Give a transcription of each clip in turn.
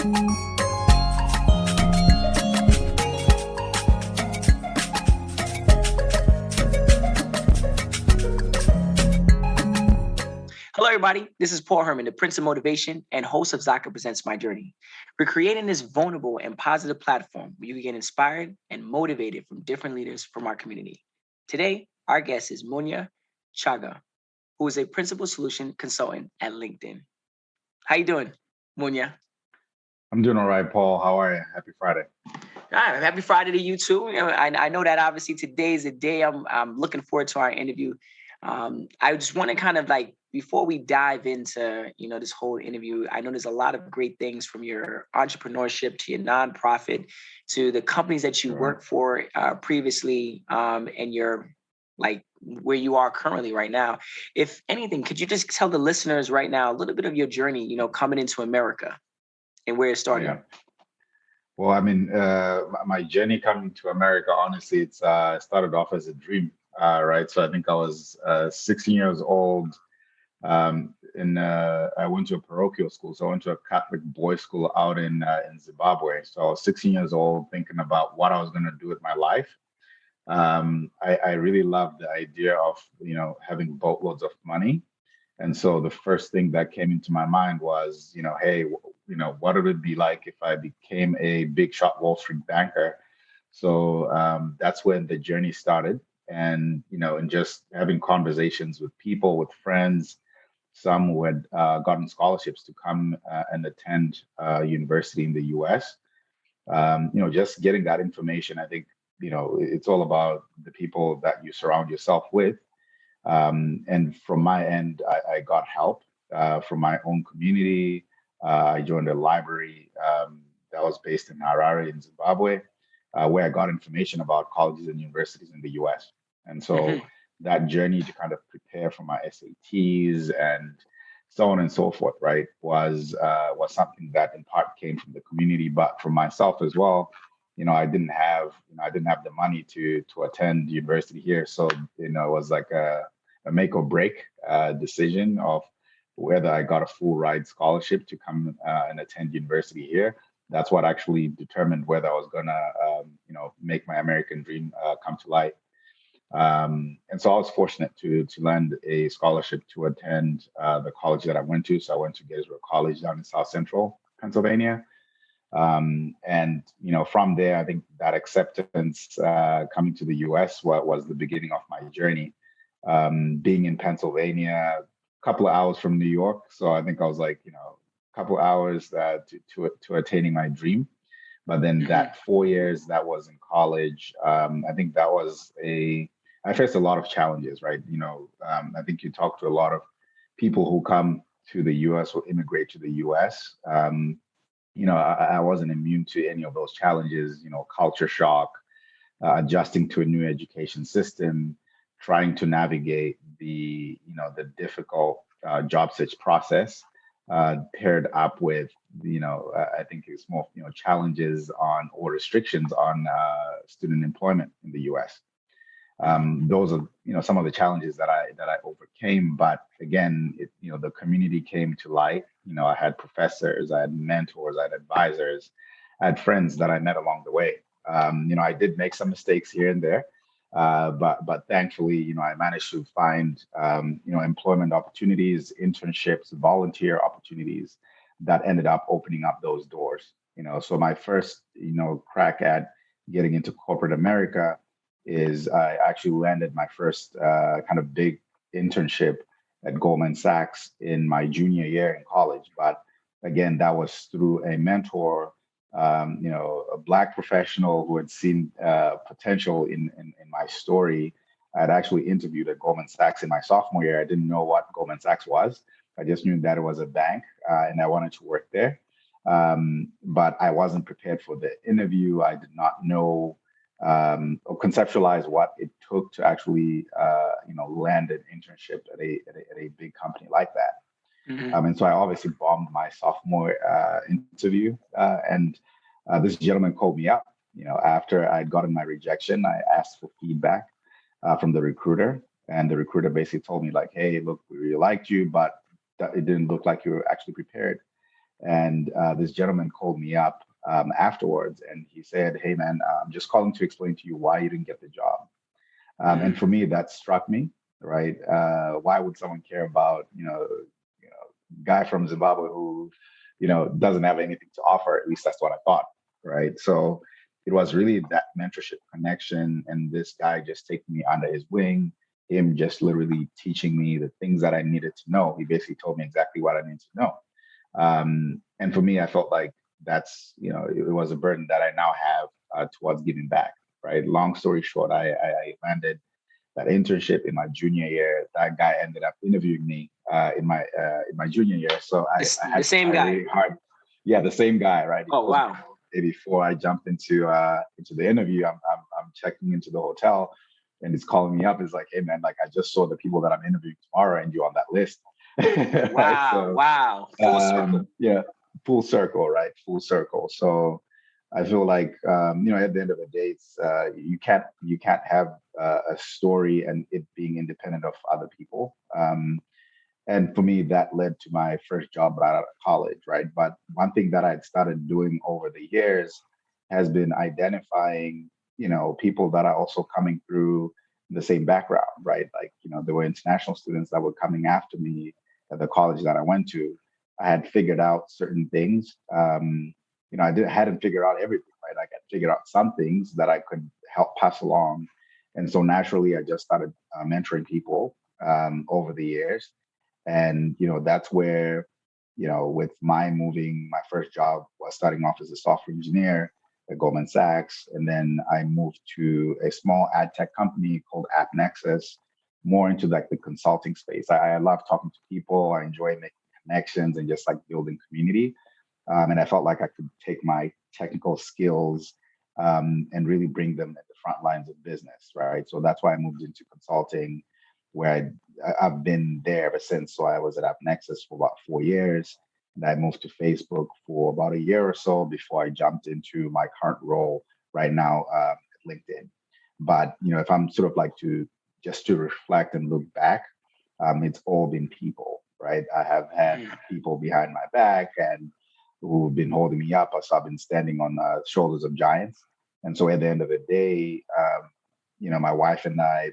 Hello, everybody. This is Paul Herman, the Prince of Motivation and host of Zaka Presents My Journey. We're creating this vulnerable and positive platform where you can get inspired and motivated from different leaders from our community. Today, our guest is Munya Choga, who is a principal solution consultant at LinkedIn. How you doing, Munya? I'm doing all right, Paul. How are you? Happy Friday. Happy Friday to you too. I know that obviously today is a day I'm looking forward to our interview. I just want to kind of like, before we dive into, this whole interview, I know there's a lot of great things from your entrepreneurship to your nonprofit to the companies that you worked for previously and your like where you are currently right now. If anything, could you just tell the listeners right now a little bit of your journey, coming into America and where it started? Yeah. Well, I mean, my journey coming to America, honestly, it's started off as a dream, right? So I think I was 16 years old. And I went to a parochial school. So I went to a Catholic boys' school out in Zimbabwe. So I was 16 years old, thinking about what I was going to do with my life. I really loved the idea of, having boatloads of money. And so the first thing that came into my mind was, hey, what would it be like if I became a big shot Wall Street banker? So that's when the journey started. And just having conversations with people, with friends, some who had gotten scholarships to come and attend university in the US. Just getting that information, I think, it's all about the people that you surround yourself with. And from my end, I got help from my own community. I joined a library that was based in Harare in Zimbabwe, where I got information about colleges and universities in the US. And so that journey to kind of prepare for my SATs and so on and so forth, right, was something that in part came from the community, but from myself as well. I didn't have the money to attend university here, so it was like a make or break decision of whether I got a full ride scholarship to come and attend university here. That's what actually determined whether I was gonna, make my American dream come to light. And so I was fortunate to land a scholarship to attend the college that I went to. So I went to Gettysburg College down in South Central Pennsylvania. And from there, I think that acceptance coming to the US was the beginning of my journey. Being in Pennsylvania, a couple of hours from New York. So I think I was like, a couple of hours to attaining my dream. But then that 4 years that was in college, I think I faced a lot of challenges, right? I think you talk to a lot of people who come to the US or immigrate to the US. I wasn't immune to any of those challenges, culture shock, adjusting to a new education system, trying to navigate the difficult job search process, paired up with, I think it's more, challenges on or restrictions on student employment in the US. Those are, some of the challenges that I overcame. But again, the community came to light. I had professors, I had mentors, I had advisors, I had friends that I met along the way. I did make some mistakes here and there, but thankfully, I managed to find, employment opportunities, internships, volunteer opportunities that ended up opening up those doors. So my first, crack at getting into corporate America is I actually landed my first kind of big internship at Goldman Sachs in my junior year in college. But again, that was through a mentor, a Black professional who had seen potential in my story. I had actually interviewed at Goldman Sachs in my sophomore year. I didn't know what Goldman Sachs was. I just knew that it was a bank and I wanted to work there. But I wasn't prepared for the interview. I did not know or conceptualize what it took to actually, land an internship at a big company like that. And so I obviously bombed my sophomore interview, and this gentleman called me up. After I'd gotten my rejection, I asked for feedback from the recruiter, and the recruiter basically told me like, "Hey, look, we really liked you, but it didn't look like you were actually prepared." And this gentleman called me up afterwards, and he said, "Hey, man, I'm just calling to explain to you why you didn't get the job." And for me, that struck me, right? Why would someone care about, guy from Zimbabwe who, doesn't have anything to offer? At least that's what I thought, right? So it was really that mentorship connection, and this guy just taking me under his wing, him just literally teaching me the things that I needed to know. He basically told me exactly what I needed to know. And for me, I felt like that's, it was a burden that I now have towards giving back, right? Long story short, I landed that internship in my junior year. That guy ended up interviewing me in my junior year. So I The had to same try guy. really hard. Yeah, the same guy, right? He Oh, calls me wow. the day before I jumped into the interview. I'm checking into the hotel, and he's calling me up. He's like, "Hey, man, like I just saw the people that I'm interviewing tomorrow, and you're on that list." Wow. So Wow. Full circle. yeah, full circle, right? Full circle. So I feel like at the end of the day, it's you can't have a story and it being independent of other people. And for me, that led to my first job right out of college, right? But one thing that I'd started doing over the years has been identifying, people that are also coming through the same background, right? Like, there were international students that were coming after me at the college that I went to. I had figured out certain things. Hadn't figured out everything, right? Like I figured out some things that I could help pass along. And so naturally, I just started mentoring people over the years. And that's where, with my moving, my first job was starting off as a software engineer at Goldman Sachs, and then I moved to a small ad tech company called AppNexus, more into like the consulting space. I love talking to people. I enjoy making connections and just like building community. And I felt like I could take my technical skills and really bring them at the front lines of business, right? So that's why I moved into consulting, where I've been there ever since. So I was at AppNexus for about 4 years, and I moved to Facebook for about a year or so before I jumped into my current role right now at LinkedIn. But if I'm sort of like to reflect and look back, it's all been people, right? I have had Mm. people behind my back and who've been holding me up as I've been standing on the shoulders of giants. And so at the end of the day, my wife and I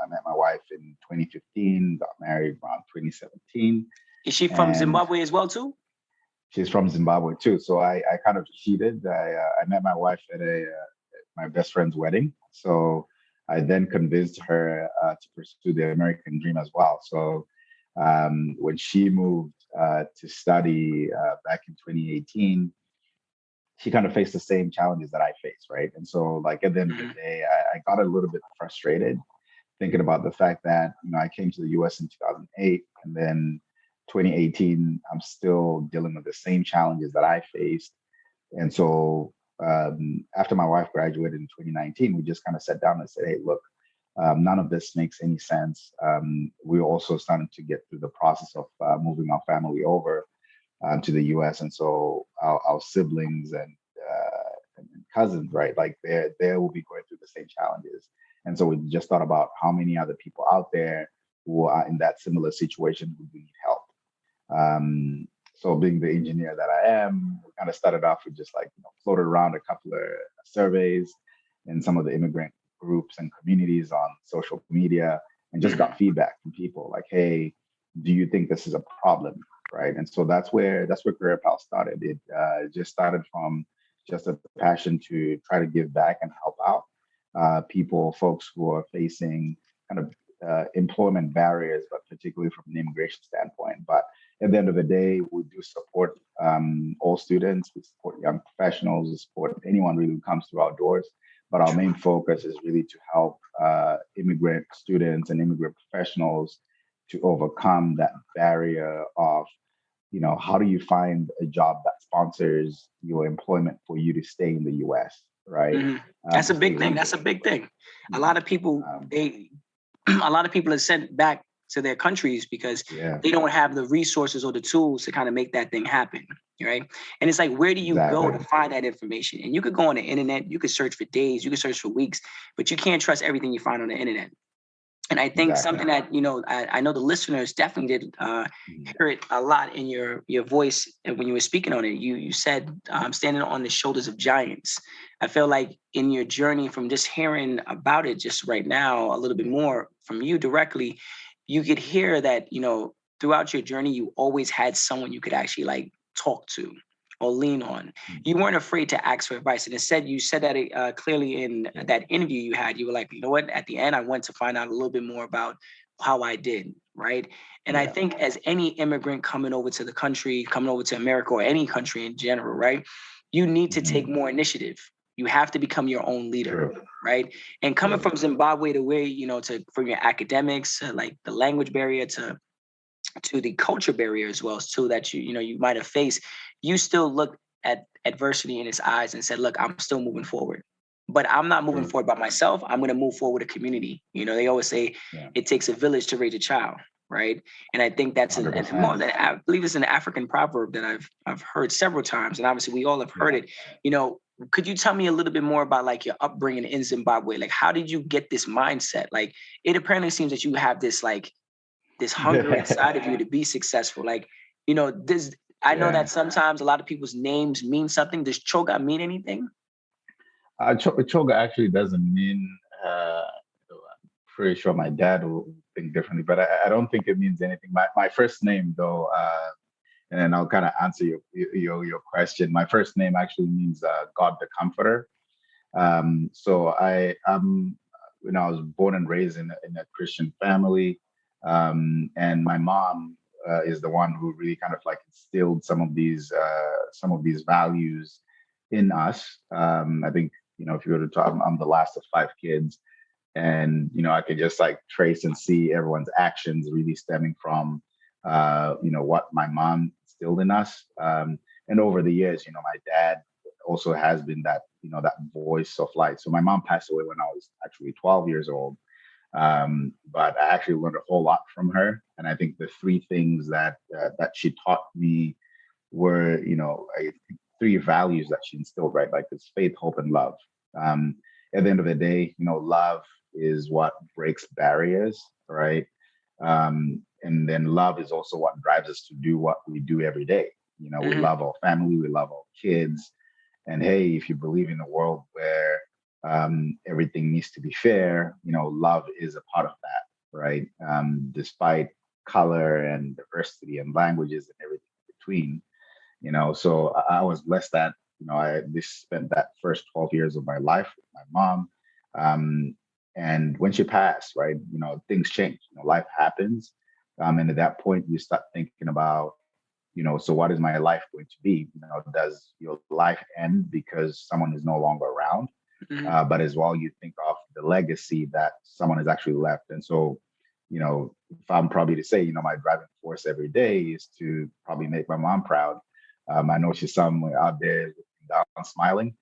met my wife in 2015, got married around 2017, Is she from and Zimbabwe as well, too? she's from Zimbabwe too. So I kind of cheated. I met my wife at my best friend's wedding. So I then convinced her to pursue the American dream as well. So when she moved to study back in 2018, she kind of faced the same challenges that I faced, right? And so, like at the end of the Mhm. day, I got a little bit frustrated thinking about the fact that I came to the U.S. in 2008, and then 2018, I'm still dealing with the same challenges that I faced. And so, after my wife graduated in 2019, we just kind of sat down and said, "Hey, look, none of this makes any sense." We also started to get through the process of moving our family over to the U.S. And so our siblings and cousins, right? Like they will be going through the same challenges. And so we just thought about how many other people out there who are in that similar situation who need help. So being the engineer that I am, we kind of started off with just like floated around a couple of surveys in some of the immigrant groups and communities on social media, and just got Mhm. feedback from people like, "Hey, do you think this is a problem?" Right? And so that's where Career Pal started. It just started from just a passion to try to give back and help out folks who are facing kind of employment barriers, but particularly from an immigration standpoint. But at the end of the day, we do support all students, we support young professionals, we support anyone really who comes through our doors. But our main True. focus is really to help immigrant students and immigrant professionals to overcome that barrier of, how do you find a job that sponsors your employment for you to stay in the US, right? Mhm. That's a big Because thing. That's a big thing. A lot of people, um, a lot of people are sent back to their countries because yeah, they don't have the resources or the tools to kind of make that thing happen, right? And it's like, where do you go exactly. to find that information? And you could go on the internet, you could search for days, you could search for weeks, but you can't trust everything you find on the internet. And I think Exactly. something that, I know the listeners definitely did Mhm. hear it a lot in your voice and when you were speaking on it. You said standing on the shoulders of giants. I feel like in your journey, from just hearing about it just right now, a little bit more from you directly, you could hear that, throughout your journey, you always had someone you could actually like talk to or lean on. Mhm. You weren't afraid to ask for advice. And instead, you said that clearly in Yeah. that interview you had. You were like, you know what? At the end, I went to find out a little bit more about how I did, right? And I Yeah. think as any immigrant coming over to the country, coming over to America or any country in general, right? You need to take Mhm. more initiative. You have to become your own leader, True. right? And coming True. from Zimbabwe to where, to from your academics, like the language barrier to the culture barrier as well too that you might have faced, you still look at adversity in its eyes and said, look, I'm still moving forward, but I'm not moving True. forward by myself. I'm going to move forward with a community. They always say Yeah. it takes a village to raise a child, right? And I think that's and more 100%. than, I believe it's an African proverb that I've heard several times, and obviously we all have heard Yeah. it. Could you tell me a little bit more about like your upbringing in Zimbabwe? Like, how did you get this mindset? Like, it apparently seems that you have this hunger inside of you to be successful. Like, this, I know Yeah. that sometimes a lot of people's names mean something. Does Choga mean anything? Choga actually doesn't mean. Pretty sure my dad will think differently, but I don't think it means anything. My first name, though, and then I'll kind of answer your question. My first name actually means God the Comforter. So I was born and raised in a Christian family, and my mom is the one who really kind of like instilled some of these values in us. I think if you were to talk, I'm the last of five kids, and I could just like trace and see everyone's actions really stemming from what my mom instilled in us. And over the years, my dad also has been that voice of light. So my mom passed away when I was actually 12 years old, but I actually learned a whole lot from her. And I think the three things that she taught me were, I think three values that she instilled, right? Like this faith, hope, and love. Um, at the end of the day, love is what breaks barriers, right? And then love is also what drives us to do what we do every day. We Hmm. love our family, we love our kids. And hey, if you believe in a world where everything needs to be fair, love is a part of that, right? Despite color and diversity and languages and everything in between. So I was blessed that I this spent that first 12 years of my life with my mom. Um, and when she passed, right, things change. Life happens, and at that point you start thinking about, so what is my life going to be? Does your life end because someone is no longer around? Hmm. But as well, you think of the legacy that someone has actually left. And so, if I'm probably to say, my driving force every day is to probably make my mom proud. I know she's somewhere out there looking down, smiling.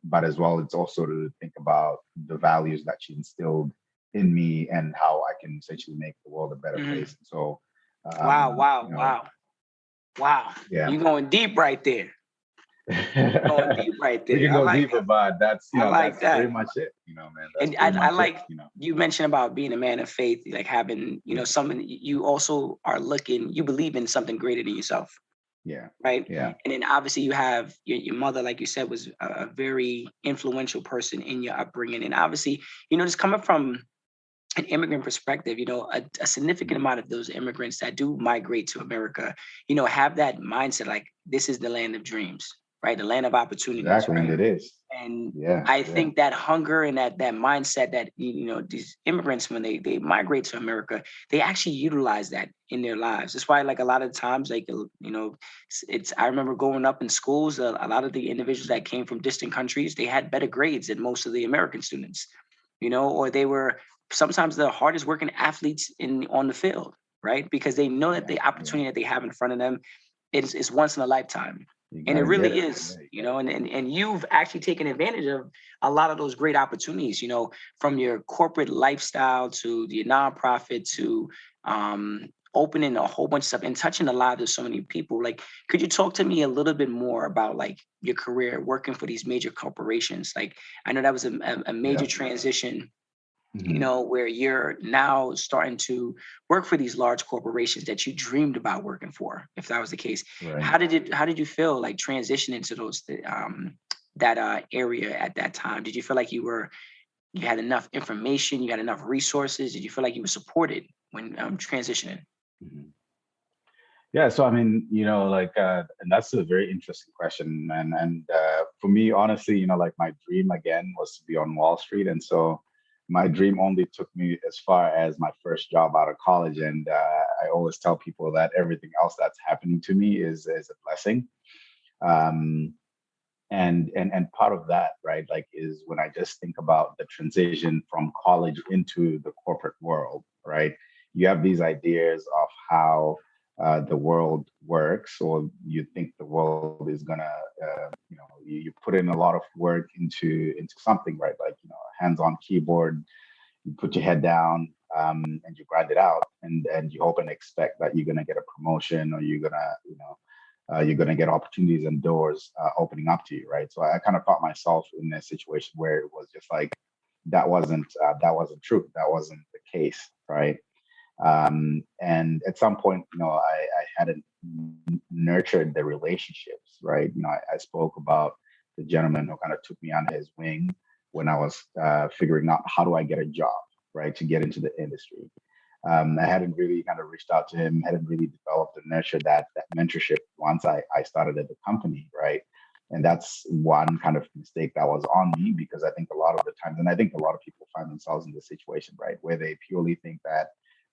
But as well, it's also to think about the values that she instilled in me and how I can essentially make the world a better Hmm. place. And so, Wow, um, wow, you know, wow, wow. yeah. You're going deep right there. You're going deep right We there. can I go like deeper, but that's I like that's pretty that. much it, man. That's And pretty I much it, like you mentioned about being a man of faith, like having, Yeah, something you also are looking, you believe in something greater than yourself, yeah, right? yeah, And then obviously you have your mother, like you said, was a very influential person in your upbringing. And obviously, just coming from an immigrant perspective, a significant Mhm. amount of those immigrants that do migrate to America, have that mindset like this is the land of dreams, right? The land of opportunities, Exactly, and right? it is. And Yeah, I yeah, think that hunger and that mindset that these immigrants, when they migrate to America, they actually utilize that in their lives. That's why, like, a lot of times, like, it's I remember growing up in schools, a lot of the individuals that came from distant countries, they had better grades than most of the American students, or they were sometimes the hardest working athletes in on the field, right? Because they know that yeah, the yeah. opportunity that they have in front of them is once in a lifetime. You And it gotta get really it. is, Yeah, you gotta get it. and you've actually taken advantage of a lot of those great opportunities, from your corporate lifestyle to your nonprofit to opening a whole bunch of stuff and touching the lives of so many people. Like, could you talk to me a little bit more about like your career working for these major corporations? Like, I know that was a major Yeah, transition Hmm. where you're now starting to work for these large corporations that you dreamed about working for, if that was the case. Right. How did you feel like transitioning to that area at that time? Did you feel like you had enough information, you had enough resources? Did you feel like you were supported when transitioning? Mhm. Yeah, so I mean, like, and that's a very interesting question, and for me, honestly, like my dream again was to be on Wall Street, and so my dream only took me as far as my first job out of college, and I always tell people that everything else that's happening to me is a blessing. Um, and part of that, right, like, is when I just think about the transition from college into the corporate world, right? You have these ideas of how the world works, or you think the world is gonna, you put in a lot of work into something, right? Like, hands on keyboard, you put your head down, and you grind it out, and you hope and expect that you're gonna get a promotion, or you're going to get opportunities and doors opening up to you, right? So I kind of caught myself in a situation where it was just like that wasn't true. That wasn't the case, right? And at some point, I hadn't nurtured the relationships, right? I spoke about the gentleman who kind of took me under his wing when I was figuring out how do I get a job, right, to get into the industry. I hadn't really kind of reached out to him, hadn't really developed and nurtured that mentorship once I started at the company, right? And that's one kind of mistake that was on me, because I think a lot of the times, and I think a lot of people find themselves in this situation, right, where they purely think that,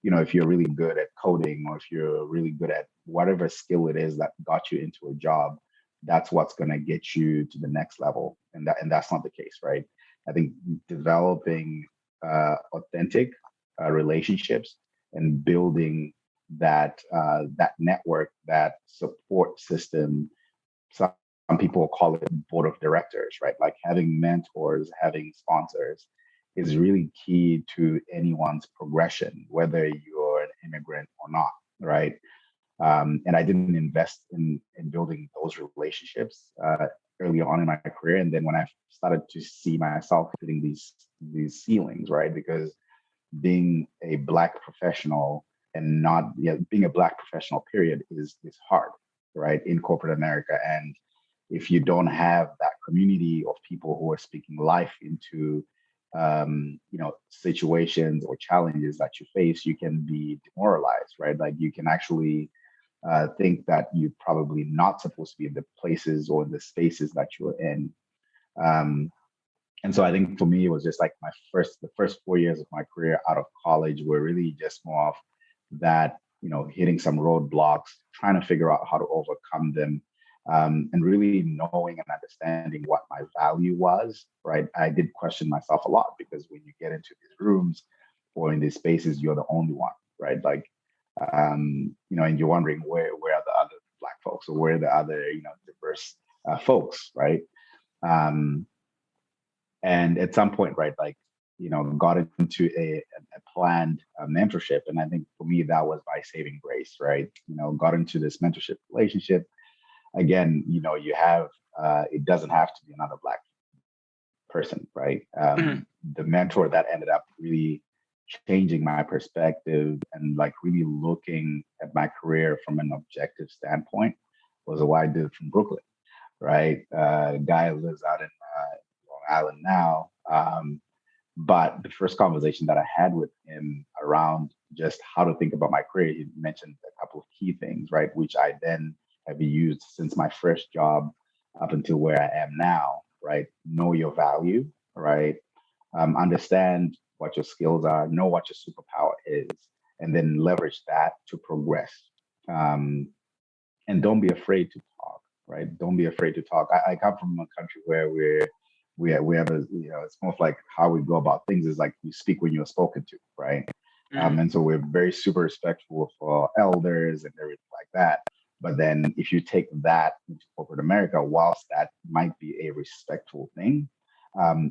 if you're really good at coding, or if you're really good at whatever skill it is that got you into a job, that's what's going to get you to the next level. And that's not the case, right? I think developing authentic relationships and building that network, that support system. Some people call it board of directors, right? Like having mentors, having sponsors is really key to anyone's progression, whether you're an immigrant or not, right? And I didn't invest in building those relationships early on in my career, and then when I started to see myself hitting these ceilings, right? Because being a black professional, and not, yeah, being a black professional period is hard, right, in corporate America. And if you don't have that community of people who are speaking life into situations or challenges that you face, you can be demoralized, right? Like, you can actually think that you're probably not supposed to be in the places or the spaces that you're in. um, and so I think for me, it was just like the first 4 years of my career out of college were really just more of that, hitting some roadblocks, trying to figure out how to overcome them, and really knowing and understanding what my value was, right? I did question myself a lot, because when you get into these rooms or in these spaces, you're the only one, right? Like, and you're wondering where are the other black folks, or where are the other, diverse folks, right? Um, and at some point, right, like, got into a planned mentorship, and I think for me that was my saving grace, right? Got into this mentorship relationship. Again, you have, it doesn't have to be another black person, right? Mhm. The mentor that ended up really changing my perspective and like really looking at my career from an objective standpoint was a white dude from Brooklyn, right? Guy who lives out in Long Island now. But the first conversation that I had with him around just how to think about my career, he mentioned a couple of key things, right? Which I then have used since my first job up until where I am now, right? Know your value, right? Understand what your skills are, know what your superpower is, and then leverage that to progress. Um, and don't be afraid to talk, right? Don't be afraid to talk. I come from a country where we have a, it's almost like how we go about things is like you speak when you're spoken to, right? Mhm. And so we're very super respectful for elders and everything like that. But then if you take that into corporate America, whilst that might be a respectful thing,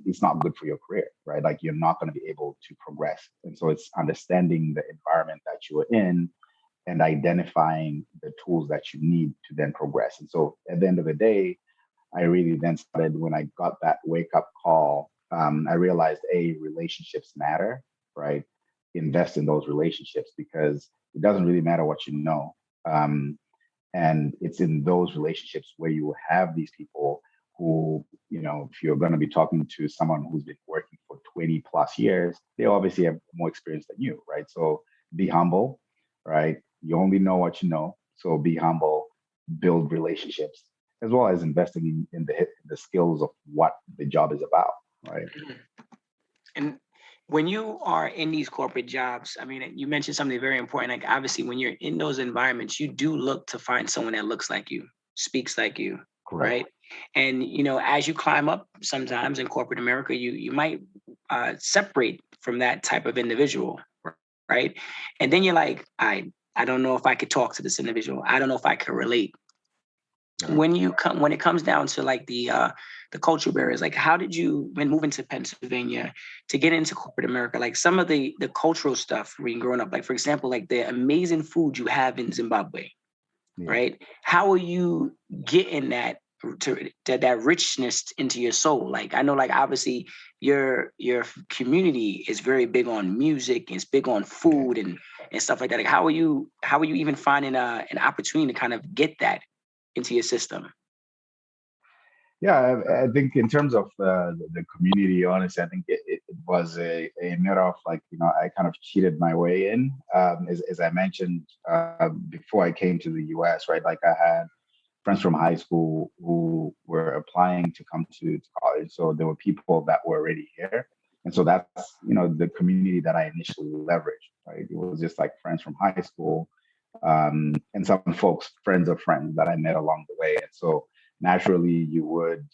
it's not good for your career, right? Like, you're not going to be able to progress. And so it's understanding the environment that you're in and identifying the tools that you need to then progress. And so at the end of the day, I really then started when I got that wake up call I realized relationships matter, right? Invest in those relationships because it doesn't really matter what you know. Um, and it's in those relationships where you have these people who, if you're going to be talking to someone who's been working for 20 plus years, they obviously have more experience than you, right? So be humble, right? You only know what you know. So be humble, build relationships, as well as investing in the skills of what the job is about, right? Mhm. And when you are in these corporate jobs, I mean, you mentioned something very important. Like obviously, when you're in those environments, you do look to find someone that looks like you, speaks like you, Correct. right? And as you climb up, sometimes in corporate America, you might separate from that type of individual, right? And then you're like, I don't know if I could talk to this individual. I don't know if I could relate. Yeah. When it comes down to like the cultural barriers, like how did you, when moving to Pennsylvania to get into corporate America, like some of the cultural stuff when growing up, like for example, like the amazing food you have in Zimbabwe, Yeah. right? How are you getting that richness into your soul? Like I know, like obviously your community is very big on music, it's big on Yeah. food and stuff like that. Like how are you even finding an opportunity to kind of get that into your system? Yeah, I think in terms of the community, honestly, I think it was a matter of like, I kind of cheated my way in. As I mentioned before I came to the US, right? Like I had friends from high school who were applying to come to college. So there were people that were already here. And so that's, the community that I initially leveraged, right? It was just like friends from high school, and some folks, friends of friends that I met along the way. And so naturally you would,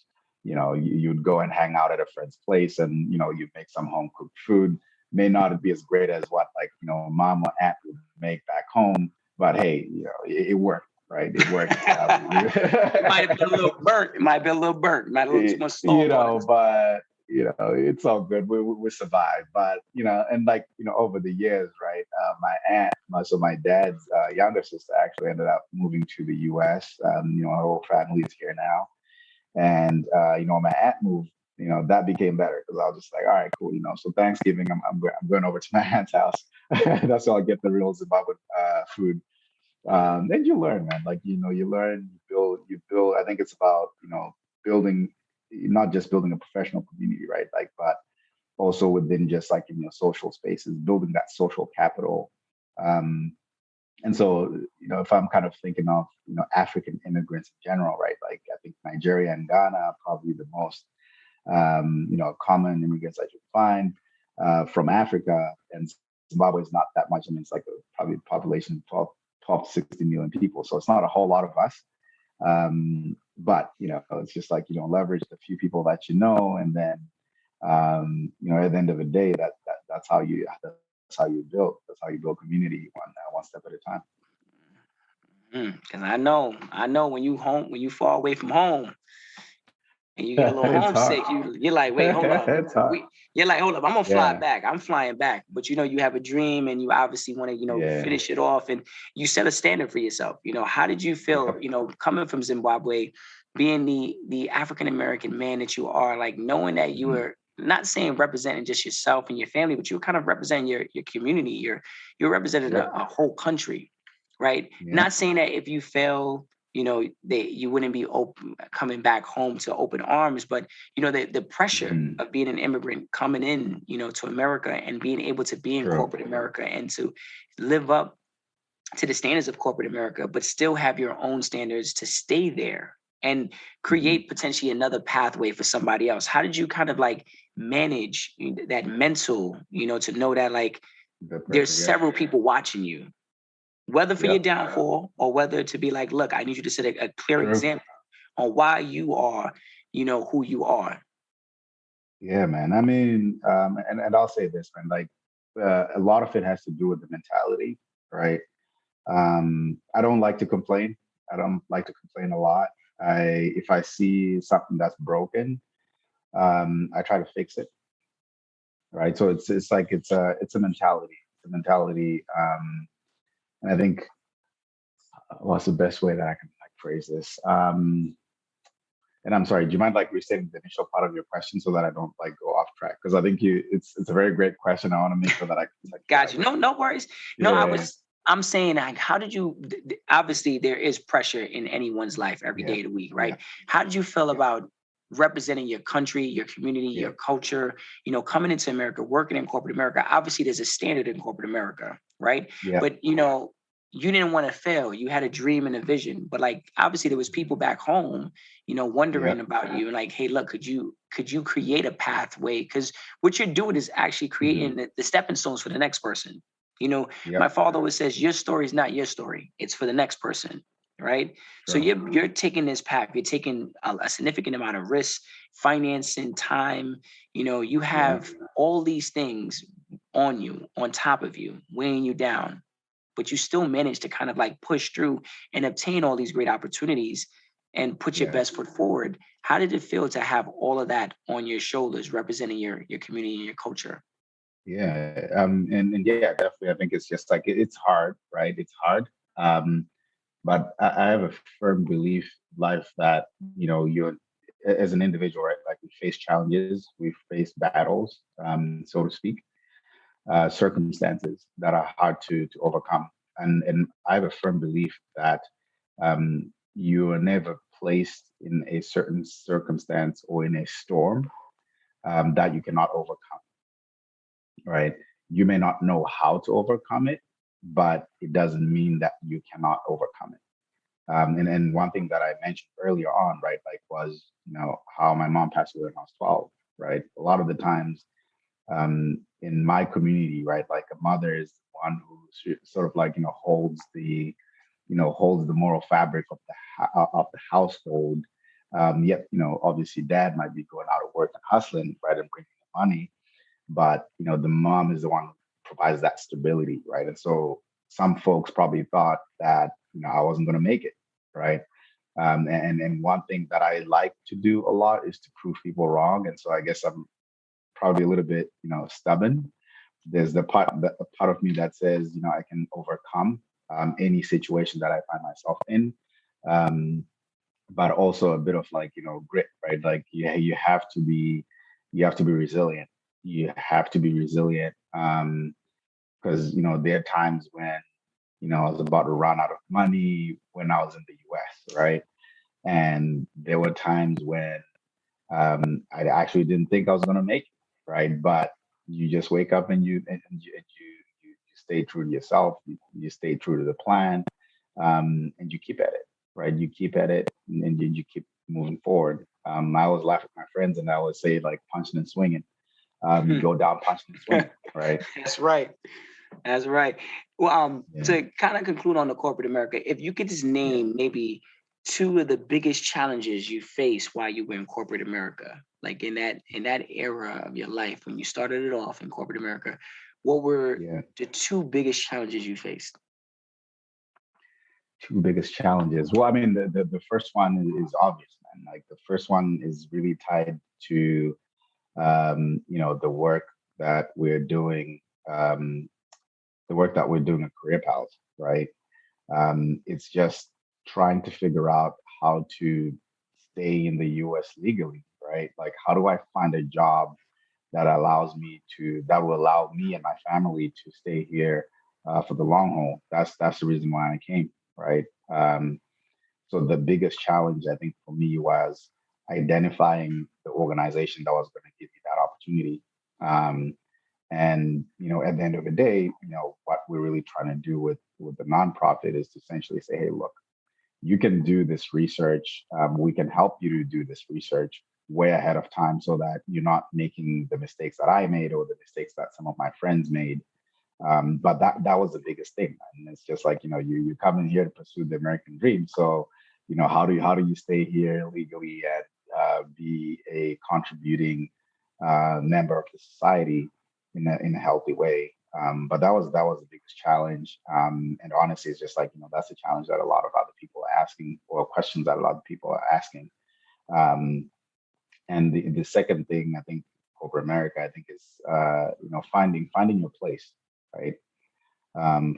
you'd go and hang out at a friend's place and, you'd make some home cooked food. May not be as great as what like, mom or aunt would make back home, but hey, it worked, right? It worked. It might have been a little burnt. It might have been a little burnt. It might have a little too much salt on it. But it's all good. We survived. But and like over the years, right? My aunt, my dad's younger sister, actually ended up moving to the U.S. Her whole family is here now, and when my aunt moved, that became better because I was just like, all right, cool. So Thanksgiving, I'm going over to my aunt's house. That's how I get the real Zimbabwe food. And you learn, man. Like you learn, you build. I think it's about building, not just building a professional community, right? Like, but also within just like in your social spaces, building that social capital. Um, and so, if I'm kind of thinking of African immigrants in general, right? Like I think Nigeria and Ghana are probably the most common immigrants that you find from Africa, and Zimbabwe is not that much. I mean, it's like probably population 12 to 60 million people. So it's not a whole lot of us. But it's just like, leverage the few people that and then at the end of the day, that's how you build community one step at a time. Because I know when you far away from home and you get a little It's hard. homesick, you're like, wait, hold up. It's hard. You're like, hold up, I'm gonna fly Yeah. back. I'm flying back. But you have a dream and you obviously want to, Yeah. finish it off and you set a standard for yourself. How did you feel, Yep. coming from Zimbabwe, being the African American man that you are, like knowing that you Mhm. were not saying representing just yourself and your family, but you were kind of representing your community. You're representing Yep. a whole country, right? Yeah. Not saying that if you fail, that you wouldn't be coming back home to open arms, but the pressure Mhm. of being an immigrant coming in, to America and being able to be in True. corporate America and to live up to the standards of corporate America, but still have your own standards to stay there and Mhm. create potentially another pathway for somebody else. How did you kind of like manage that mental, to know that like The there's pressure. Yep. several people watching you, whether for your Yep. downfall or whether to be like, look, I need you to set a clear True. example on why you are, who you are. Yeah, man. I mean, and I'll say this, man. Like, a lot of it has to do with the mentality, right? I don't like to complain. I don't like to complain a lot. If I see something that's broken, I try to fix it, right? So it's like it's a mentality. It's a mentality. And I think what's the best way that I can like phrase this? And I'm sorry, do you mind like restating the initial part of your question so that I don't like go off track? Because I think it's a very great question. I want to make sure that I Got you. contextualize it. No worries. No, Yeah, I'm saying, like, how did you, obviously there is pressure in anyone's life every yeah, day of the week, yeah, right? How did you feel yeah, about representing your country, your community, yeah, your culture, coming into America, working in corporate America? Obviously there's a standard in corporate America, right? yeah. But, you didn't want to fail. You had a dream and a vision, but like, obviously there was people back home, Yeah. wondering about you and like, hey, look, could you create a pathway? Because what you're doing is actually Hmm. creating the stepping stones for the next person. You know, my Yep. father always says, your story is not your story. It's for the next person. Right. So Sure. you're taking this path, you're taking a significant amount of risk, financing, time. You Yeah. have all these things on you, on top of you, weighing you down, but you still manage to kind of like push through and obtain all these great opportunities and put your Yeah. best foot forward. How did it feel to have all of that on your shoulders, representing your community and your culture? Yeah. And yeah, definitely. I think it's just like it's hard, right? It's hard. But I have a firm belief, life, that you're as an individual, right? Like we face challenges, we face battles, so to speak, circumstances that are hard to overcome. And I have a firm belief that you are never placed in a certain circumstance or in a storm that you cannot overcome, right? You may not know how to overcome it, but it doesn't mean that you cannot overcome it. And one thing that I mentioned earlier on, right, like was, how my mom passed away when I was 12, right? A lot of the times in my community, right, like a mother is one who sort of like, holds the moral fabric of the household. Yet, obviously dad might be going out of work and hustling, right, and bringing the money, but the mom is the one who provides that stability, right? And so some folks probably thought that I wasn't going to make it, right? And one thing that I like to do a lot is to prove people wrong, and so I guess I'm probably a little bit stubborn. There's a part of me that says I can overcome any situation that I find myself in. Um, but also a bit of like grit, right? Like yeah, you have to be resilient. You have to be resilient because there are times when I was about to run out of money when I was in the US, right? And there were times when I actually didn't think I was going to make it, right? But you just wake up and you stay true to yourself. You stay true to the plan, and you keep at it, right? You keep at it, and you keep moving forward. I always laugh at my friends, and I always say like punching and swinging. You go down punching and swinging, right? That's right. That's right. Well, Yeah, to kind of conclude on the corporate America, if you could just yeah, name maybe two of the biggest challenges you faced while you were in corporate America, like in that era of your life when you started it off in corporate America, what were yeah. the two biggest challenges you faced? Two biggest challenges. Well, I mean, the first one is obvious, man. Like the first one is really tied to the work that we're doing, um, the work that we're doing at Career Pals, right? It's just trying to figure out how to stay in the US legally, right? Like, how do I find a job that will allow me and my family to stay here for the long haul? That's the reason why I came, right? So the biggest challenge I think for me was identifying the organization that was going to give me that opportunity. Um, and at the end of the day, what we're really trying to do with the nonprofit is to essentially say, hey, look, you can do this research. We can help you to do this research way ahead of time so that you're not making the mistakes that I made or the mistakes that some of my friends made. But that was the biggest thing, and it's just like you come in here to pursue the American dream. So how do you stay here legally and be a contributing member of the society in a healthy way? But that was the biggest challenge, and honestly, it's just like that's a challenge that a lot of other people are asking, or questions that a lot of people are asking. Um, and the second thing I think over America, I think is finding your place, right?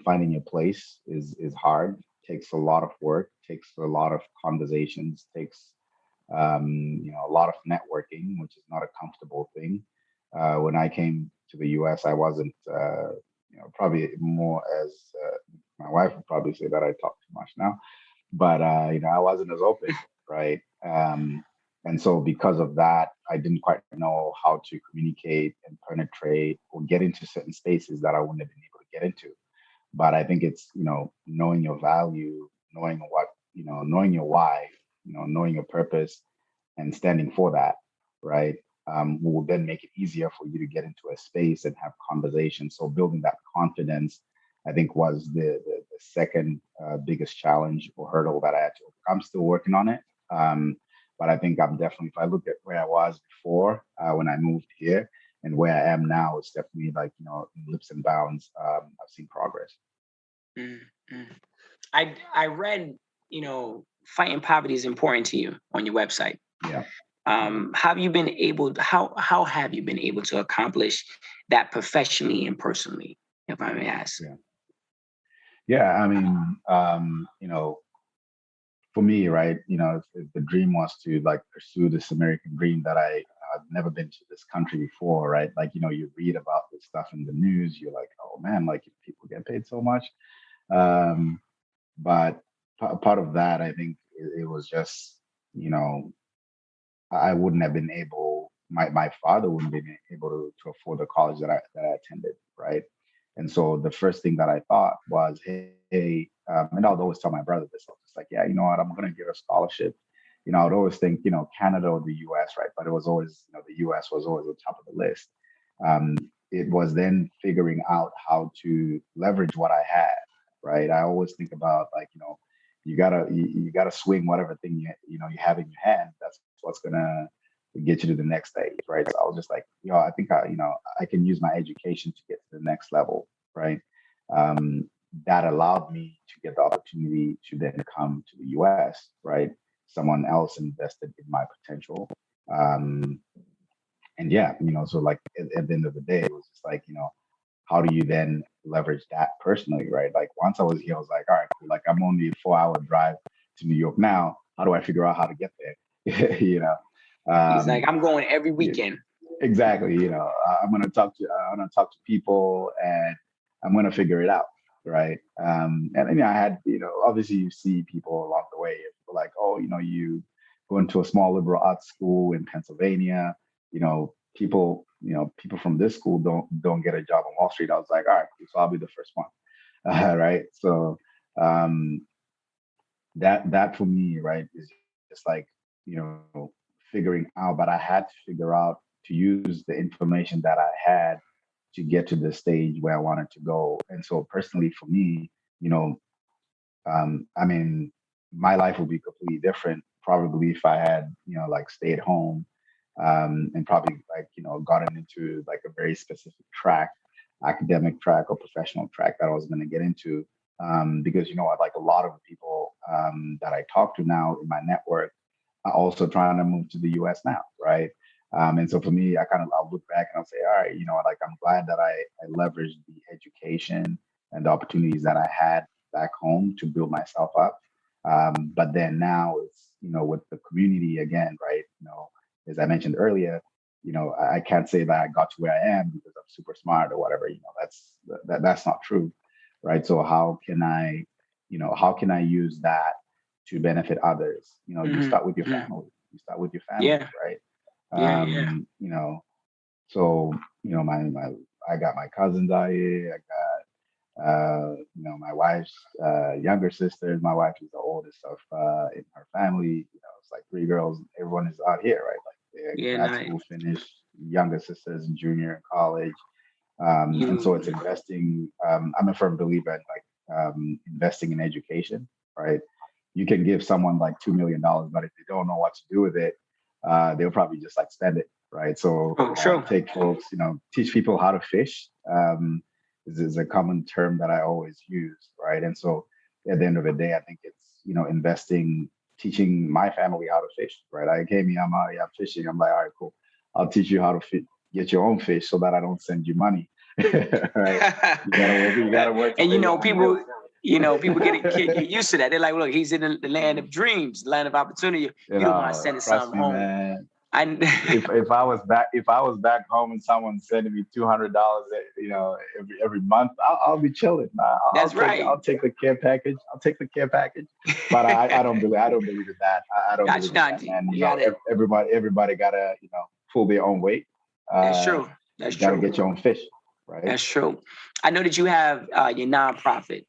Finding your place is hard, takes a lot of work, takes a lot of conversations, takes A lot of networking, which is not a comfortable thing. When I came to the US, I wasn't, probably more as my wife would probably say that I talk too much now, but I wasn't as open, right? And so because of that, I didn't quite know how to communicate and penetrate or get into certain spaces that I wouldn't have been able to get into. But I think it's, knowing your value, knowing knowing your why, knowing your purpose and standing for that, right? Will then make it easier for you to get into a space and have conversations. So building that confidence, I think, was the second biggest challenge or hurdle that I had to overcome. I'm still working on it. But I think I'm definitely, if I look at where I was before when I moved here and where I am now, it's definitely like, in leaps and bounds. I've seen progress. Mm-hmm. I read, fighting poverty is important to you on your website. Yeah. Have you been able? How have you been able to accomplish that professionally and personally, if I may ask? Yeah. I mean, for me, right, if the dream was to like pursue this American dream that I've never been to this country before, right? Like, you read about this stuff in the news, you're like, oh man, like people get paid so much. Um, but part of that, I think it was just, you know, I wouldn't have been able, my father wouldn't have been able to afford the college that I attended, right? And so the first thing that I thought was, hey, and I would always tell my brother this, I was just like, yeah, you know what, I'm going to give a scholarship. I would always think, Canada or the US, right? But it was always, the US was always on top of the list. Um, it was then figuring out how to leverage what I had, right? I always think about like, you gotta swing whatever thing you have in your hand. That's what's gonna get you to the next stage, right? So I was just like, I think I can use my education to get to the next level, right? Um, that allowed me to get the opportunity to then come to the US, right? Someone else invested in my potential. Um, and yeah, so like at the end of the day, it was just like, how do you then leverage that personally, right? Like once I was here, I was like, all right, cool. Like I'm only a 4 hour drive to New York now. How do I figure out how to get there? He's like, Um, I'm going every yeah, weekend. exactly. I'm gonna talk to people, and I'm gonna figure it out, right? And I had, obviously you see people along the way, like, oh, you go into a small liberal arts school in Pennsylvania, people from this school don't get a job on Wall Street. I was like, all right, cool, so I'll be the first one, right? So um, that for me, right, is just like, figuring out, but I had to figure out to use the information that I had to get to the stage where I wanted to go. And so personally for me, I mean, my life would be completely different probably if I had, like stayed home, and probably like, gotten into like a very specific track, academic track or professional track that I was going to get into. Because, like a lot of the people that I talk to now in my network are also trying to move to the US now, right? And so for me, I'll look back and I'll say, all right, like I'm glad that I leveraged the education and the opportunities that I had back home to build myself up. But then now it's, with the community again, right? As I mentioned earlier, I can't say that I got to where I am because I'm super smart or whatever. That's not true, right? So how can I use that to benefit others? You Mm-hmm. start with your Mm-hmm. family. You start with your family, Yeah. right? Yeah. You know, so my I got my cousins out here. I got my wife's younger sisters. My wife is the oldest of in her family. It's like three girls. Everyone is out here, right? Like they're Yeah. grad Nice. school finished, younger sisters in junior college. And You. so it's investing. I'm a firm believer in like investing in education, right? You can give someone like $2 million, but if they don't know what to do with it, they'll probably just like spend it, right? So Oh, true. take folks, teach people how to fish. Is a common term that I always use, right? And so at the end of the day, I think it's investing, teaching my family how to fish, right? I came here, I'm out here fishing. I'm like, all right, cool. I'll teach you how to get your own fish so that I don't send you money. Right? You gotta work. You gotta work to And pay your own people bills. People get used to that. They're like, look, he's in the land of dreams, the land of opportunity. You don't mind sending Trust something me, home. man. if I was back home and someone's sending me $200, every month, I'll be chilling. That's right. I'll take the care package. But I don't believe in that. I don't believe in that, man. Everybody gotta pull their own weight. That's true. You gotta get your own fish, right? That's true. I know that you have your nonprofit,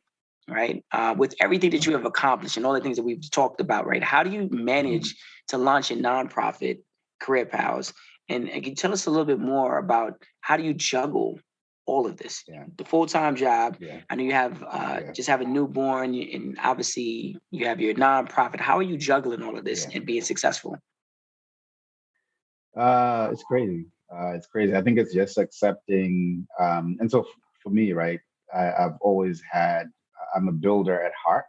right? With everything that you have accomplished and all the things that we've talked about, right? How do you manage to launch a nonprofit, Career Pals? And can you tell us a little bit more about how do you juggle all of this? Yeah. The full-time job. Yeah. I know you have just have a newborn, and obviously you have your nonprofit. How are you juggling all of this and being successful? It's crazy. It's crazy. I think it's just accepting. And so for me, right, I've always had, I'm a builder at heart.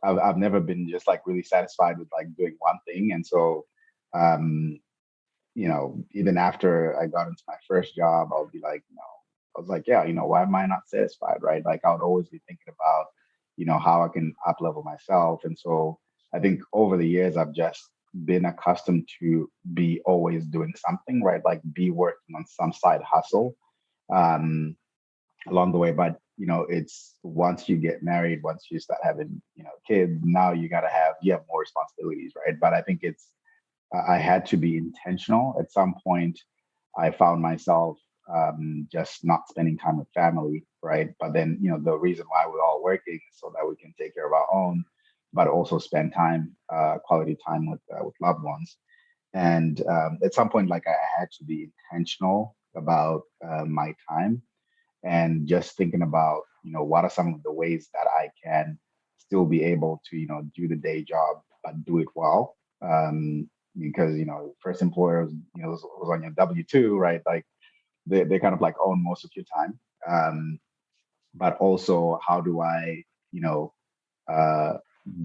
I've never been just like really satisfied with like doing one thing. And so, um, even after I got into my first job, I would be like, I was like, yeah, why am I not satisfied, right? Like I would always be thinking about, how I can up level myself. And so I think over the years, I've just been accustomed to be always doing something, right? Like be working on some side hustle um, along the way. But, it's once you get married, once you start having, kids, now you have more responsibilities, right? But I think I had to be intentional. At some point, I found myself just not spending time with family, right? But then, the reason why we're all working is so that we can take care of our own, but also spend time, quality time with loved ones. And at some point, like I had to be intentional about my time and just thinking about, what are some of the ways that I can still be able to, do the day job, but do it well. Because, first employer was on your W-2, right? Like they kind of like own most of your time. But also how do I, uh,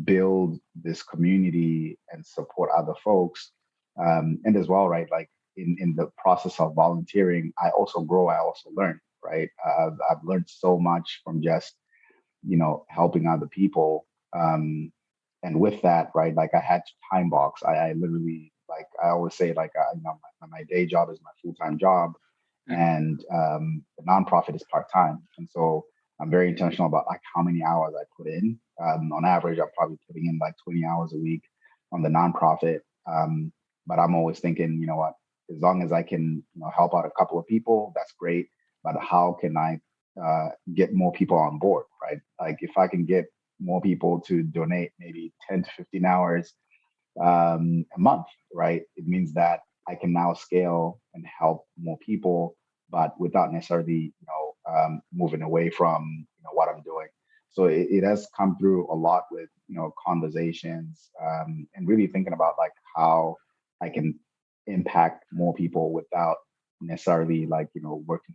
build this community and support other folks. And as well, right? Like in the process of volunteering, I also grow, I also learn, right? I've learned so much from just, helping other people. And with that, right, like I had to time box. I literally, like I always say, like, my day job is my full-time job and the nonprofit is part-time. And so I'm very intentional about like how many hours I put in. On average, I'm probably putting in like 20 hours a week on the nonprofit. But I'm always thinking, you know what, as long as I can, help out a couple of people, that's great. But how can I get more people on board, right? Like if I can get more people to donate maybe 10 to 15 hours a month, right? It means that I can now scale and help more people, but without necessarily, moving away from what I'm doing. So it has come through a lot with conversations and really thinking about like how I can impact more people without necessarily like working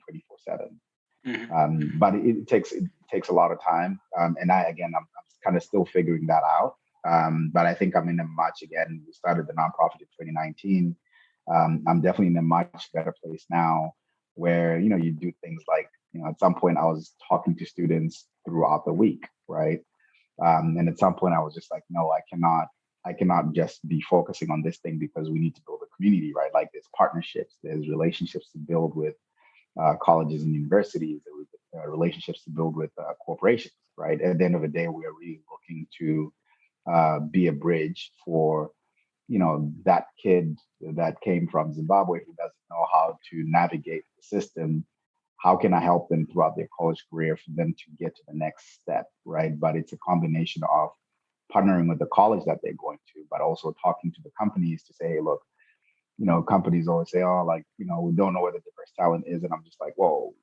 24/7. But it takes a lot of time, and I'm kind of still figuring that out. But I think I'm in a much again. We started the nonprofit in 2019. I'm definitely in a much better place now, where you do things like at some point I was talking to students throughout the week, right? And at some point I was just like, no, I cannot just be focusing on this thing because we need to build a community, right? Like there's partnerships, there's relationships to build with colleges and universities, relationships to build with corporations, right? At the end of the day, we are really looking to be a bridge for, that kid that came from Zimbabwe who doesn't know how to navigate the system. How can I help them throughout their college career for them to get to the next step, right? But it's a combination of partnering with the college that they're going to, but also talking to the companies to say, hey, look, companies always say, oh, like, we don't know where the diverse talent is. And I'm just like, whoa,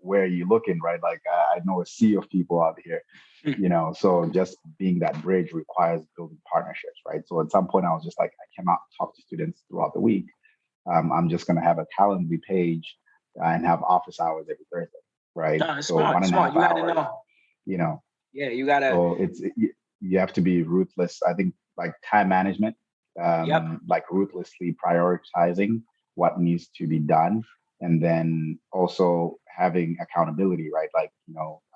where are you looking, right? Like, I know a sea of people out here, so just being that bridge requires building partnerships, right? So at some point, I was just like, I cannot talk to students throughout the week. I'm just going to have a Calendly page and have office hours every Thursday, right? No, So smart, one and a smart. half You got to hours, know. you know. Yeah, you got to. So you have to be ruthless. I think like time management, Yep. like ruthlessly prioritizing what needs to be done, and then also having accountability, right? Like,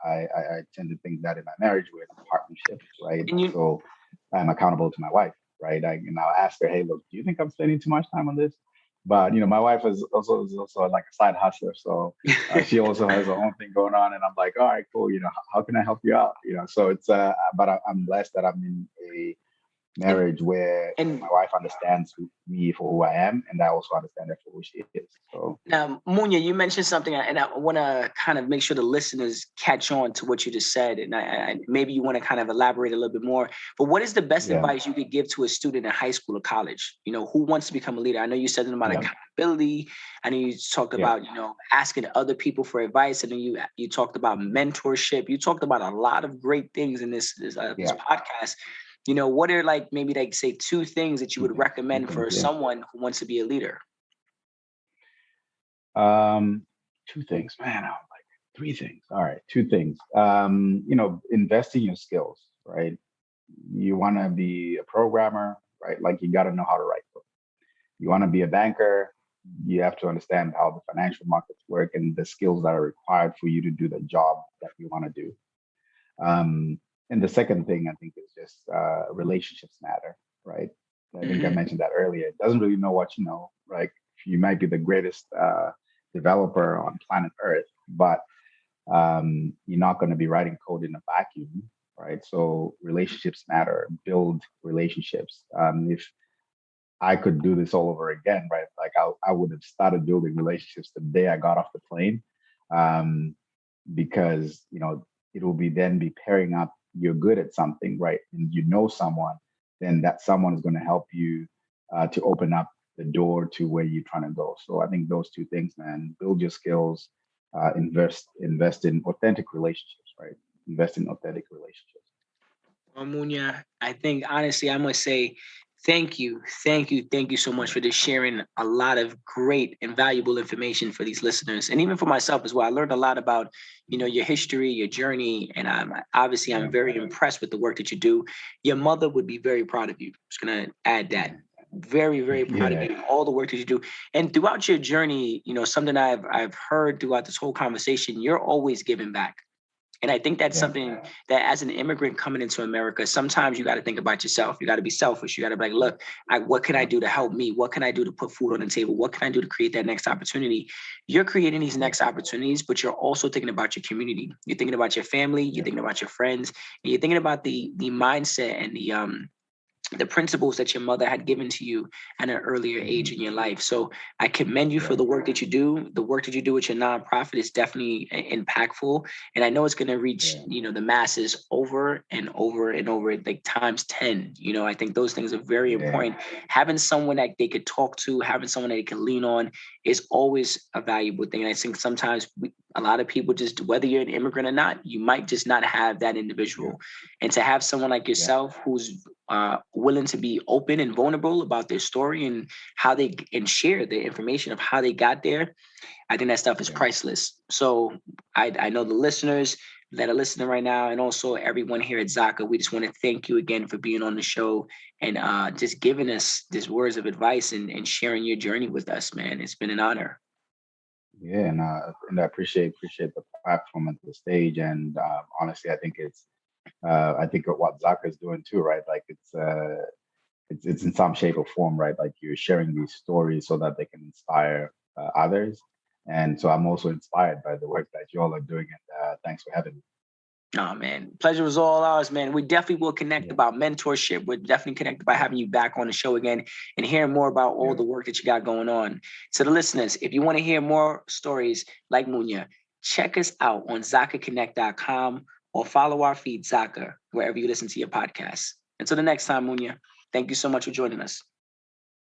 I tend to think that in my marriage, we're in a partnership, right? And you, So I'm accountable to my wife, right? And I'll ask her, hey, look, do you think I'm spending too much time on this? But my wife is also like a side hustler, so she also has her own thing going on, and I'm like, all right, cool. How can I help you out? So it's but I'm blessed that I'm in a and marriage where and my wife understands me for who I am, and I also understand her for who she is. So now, Munya, you mentioned something, and I want to kind of make sure the listeners catch on to what you just said, and maybe you want to kind of elaborate a little bit more. But what is the best yeah, advice you could give to a student in high school or college? Who wants to become a leader? I know you said something about yeah, accountability. I know you talked yeah, about asking other people for advice, and then you talked about mentorship. You talked about a lot of great things in this yeah. podcast. What are maybe say two things that you Two would things. Two recommend things. for Yeah. someone who wants to be a leader? Um, Two things, man. I'm like three things. All right, two things. Invest in your skills, right? You want to be a programmer, right? Like you got to know how to write code. You want to be a banker, you have to understand how the financial markets work and the skills that are required for you to do the job that you want to do. Um, and the second thing I think is just relationships matter, right? I think I Mhm. mentioned that earlier. It doesn't really know what you know. Like you might be the greatest developer on planet Earth, but you're not going to be writing code in a vacuum, right? So relationships matter. Build relationships. If I could do this all over again, right? Like I would have started building relationships the day I got off the plane, um, because it will be then be pairing up. You're good at something, right? And someone, then that someone is going to help you to open up the door to where you're trying to go. So I think those two things, man, build your skills, invest in authentic relationships, right? Invest in authentic relationships. Munya, I think honestly, I must say thank you so much Yeah, for just sharing a lot of great and valuable information for these listeners, and even for myself as well. I learned a lot about, your history, your journey, and I'm yeah, very impressed with the work that you do. Your mother would be very proud of you. Just gonna add that. yeah, Very, very proud of yeah, you, all the work that you do. And throughout your journey, something I've heard throughout this whole conversation, you're always giving back. And I think that's yeah, something that as an immigrant coming into America, sometimes you got to think about yourself. You got to be selfish. You got to be like, look, what can I yeah, do to help me? What can I do to put food on the table? What can I do to create that next opportunity? You're creating these yeah, next opportunities, but you're also thinking about your community. You're thinking about your family. You're yeah, thinking about your friends. And you're thinking about the mindset and the principles that your mother had given to you at an earlier hmm, age in your life. So I commend you for yeah, the work that you do. The work that you do with your nonprofit is definitely impactful. And I know it's going to reach, yeah, the masses over and over and over, like times 10. I think those things are very yeah, important. Having someone that they could talk to, having someone that they can lean on is always a valuable thing. And I think sometimes a lot of people just, whether you're an immigrant or not, you might just not have that yeah, individual. And to have someone like yeah, yourself who's willing to be open and vulnerable about their story and how they and share the information of how they got there, I think that stuff is yeah. priceless. So I know the listeners that are listening right now, and also everyone here at Zaka, we just want to thank you again for being on the show and just giving us these words of advice and sharing your journey with us, man. It's been an honor. Yeah, and I appreciate the platform at the stage, and honestly, I think what Zaka is doing too, right? Like it's in some shape or form, right? Like you're sharing these stories so that they can inspire others, and so I'm also inspired by the work that you all are doing, and thanks for having me. Oh man, pleasure was all ours, man. We definitely will connect Yeah, about mentorship. We're definitely connected by yeah, having you back on the show again and hearing more about all yeah. the work that you got going on. So the listeners, if you want to hear more stories like Munya, check us out on ZakaConnect.com or follow our feed Zaka wherever you listen to your podcasts. Until the next time, Munya, thank you so much for joining us.